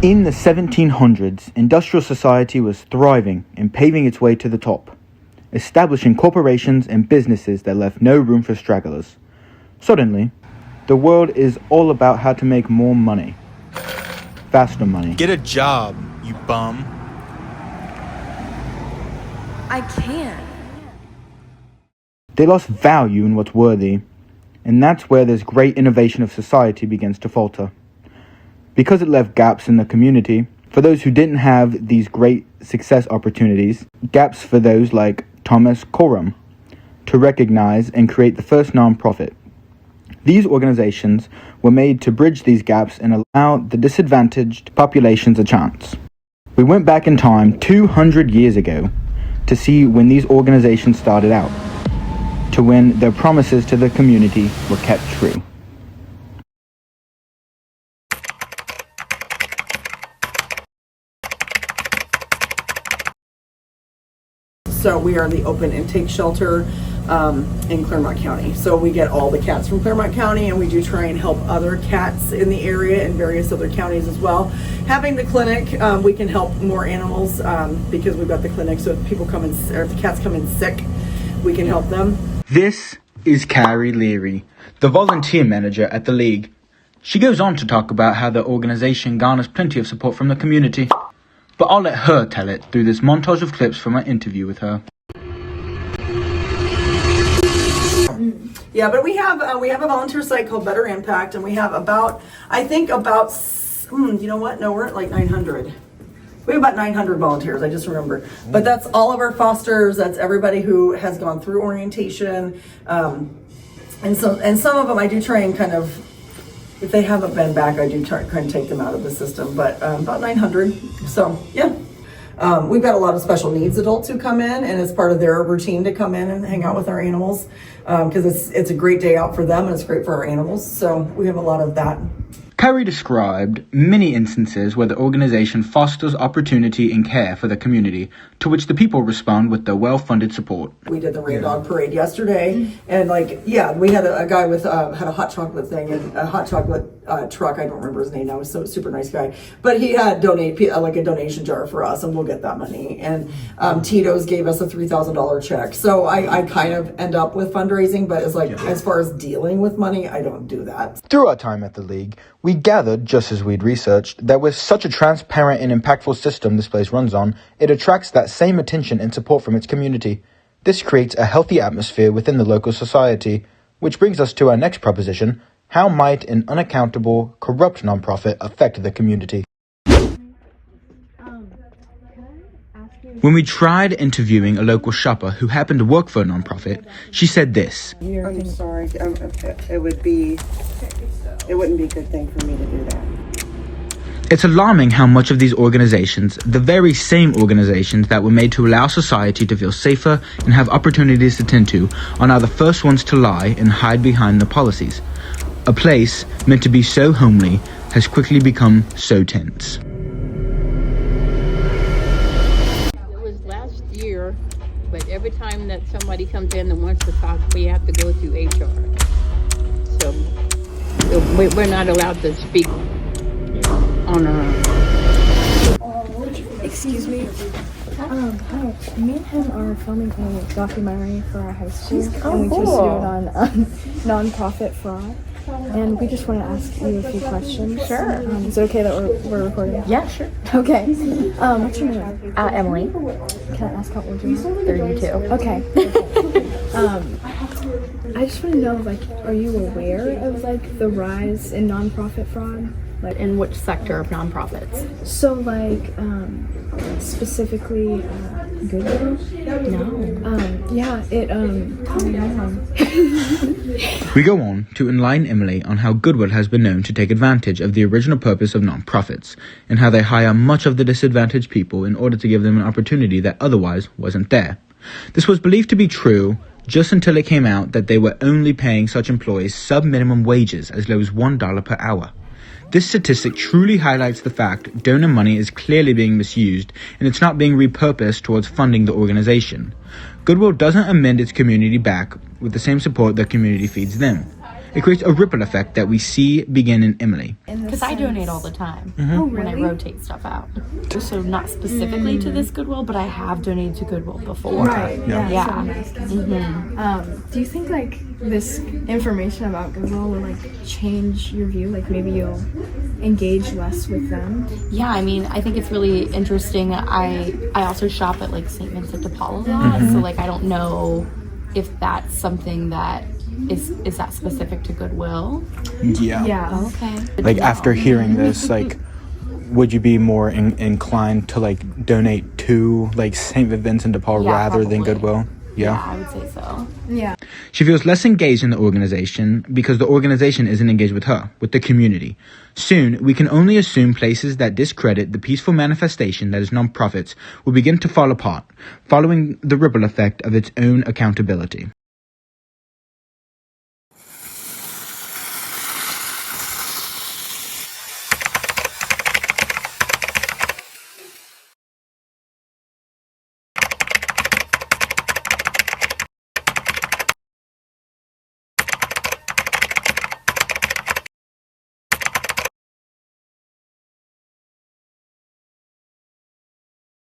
In the 1700s, industrial society was thriving and paving its way to the top, establishing corporations and businesses that left no room for stragglers. Suddenly, the world is all about how to make more money. Faster money. Get a job, you bum. I can't. They lost value in what's worthy, and that's where this great innovation of society begins to falter. Because it left gaps in the community, for those who didn't have these great success opportunities, gaps for those like Thomas Coram, to recognize and create the first non-profit. These organizations were made to bridge these gaps and allow the disadvantaged populations a chance. We went back in time 200 years ago to see when these organizations started out, to when their promises to the community were kept true. So we are the open intake shelter in Clermont County. So we get all the cats from Clermont County, and we do try and help other cats in the area and various other counties as well. Having the clinic, we can help more animals because we've got the clinic. So if people come in, or if the cats come in sick, we can help them. This is Carrie Leary, the volunteer manager at the League. She goes on to talk about how the organization garners plenty of support from the community. But I'll let her tell it through this montage of clips from my interview with her. Yeah, but we have a volunteer site called Better Impact, and we have about you know what? No, we're at like 900. We have about 900 volunteers, I just remember. But that's all of our fosters, that's everybody who has gone through orientation. And some of them I do try and kind of, if they haven't been back, I do try and take them out of the system, but about 900. So yeah, we've got a lot of special needs adults who come in, and it's part of their routine to come in and hang out with our animals because it's a great day out for them and it's great for our animals. So we have a lot of that. Carrie described many instances where the organization fosters opportunity and care for the community, to which the people respond with their well-funded support. We did the Rain Dog Parade yesterday, and we had a guy with had a hot chocolate thing and a hot chocolate truck. I don't remember his name now. He's so super nice guy, but he had a donation jar for us, and we'll get that money. And Tito's gave us a $3,000 check. So I kind of end up with fundraising, but as far as dealing with money, I don't do that. Through our time at the League, we gathered, just as we'd researched, that with such a transparent and impactful system this place runs on, it attracts that same attention and support from its community. This creates a healthy atmosphere within the local society, which brings us to our next proposition: how might an unaccountable, corrupt nonprofit affect the community? When we tried interviewing a local shopper who happened to work for a nonprofit, she said this. I'm sorry. It wouldn't be a good thing for me to do that. It's alarming how much of these organizations, the very same organizations that were made to allow society to feel safer and have opportunities to tend to, are now the first ones to lie and hide behind the policies. A place meant to be so homely has quickly become so tense. But every time that somebody comes in and wants to talk, we have to go through HR. So we're not allowed to speak on our own. Excuse me. Hi. Me and him are filming a documentary for our high school, and we just do it on non-profit fraud. And we just want to ask you a few questions. Sure. Is it okay that we're recording? Yeah, sure. Okay. What's your name? Emily. Can I ask how old you are? 32. Okay. I just want to know, are you aware of the rise in nonprofit fraud? In which sector of nonprofits? So specifically Goodwill? No. Yeah, it We go on to enlighten Emily on how Goodwill has been known to take advantage of the original purpose of nonprofits, and how they hire much of the disadvantaged people in order to give them an opportunity that otherwise wasn't there. This was believed to be true just until it came out that they were only paying such employees sub-minimum wages as low as $1 per hour. This statistic truly highlights the fact donor money is clearly being misused, and it's not being repurposed towards funding the organization. Goodwill doesn't amend its community back with the same support the community feeds them. It creates a ripple effect that we see begin in Emily. Because I donate all the time Oh, when I really? rotate stuff out. So not specifically to this Goodwill, but I have donated to Goodwill before. Right. Yeah. Yeah. so I'm Mm-hmm. asking. Do you think like this information about Goodwill will like change your view? Like maybe you'll engage less with them? Yeah, I mean, I think it's really interesting. I also shop at like St. Vincent de Paul a lot, so like I don't know if that's something that is that specific to Goodwill. Yeah. Yeah. Okay. Like after hearing this, like, would you be more inclined to like donate to like St. Vincent de Paul Yeah, rather than probably. Goodwill? Yeah, I would say so. Yeah. She feels less engaged in the organization because the organization isn't engaged with her, with the community. Soon, we can only assume places that discredit the peaceful manifestation that is nonprofits will begin to fall apart, following the ripple effect of its own accountability.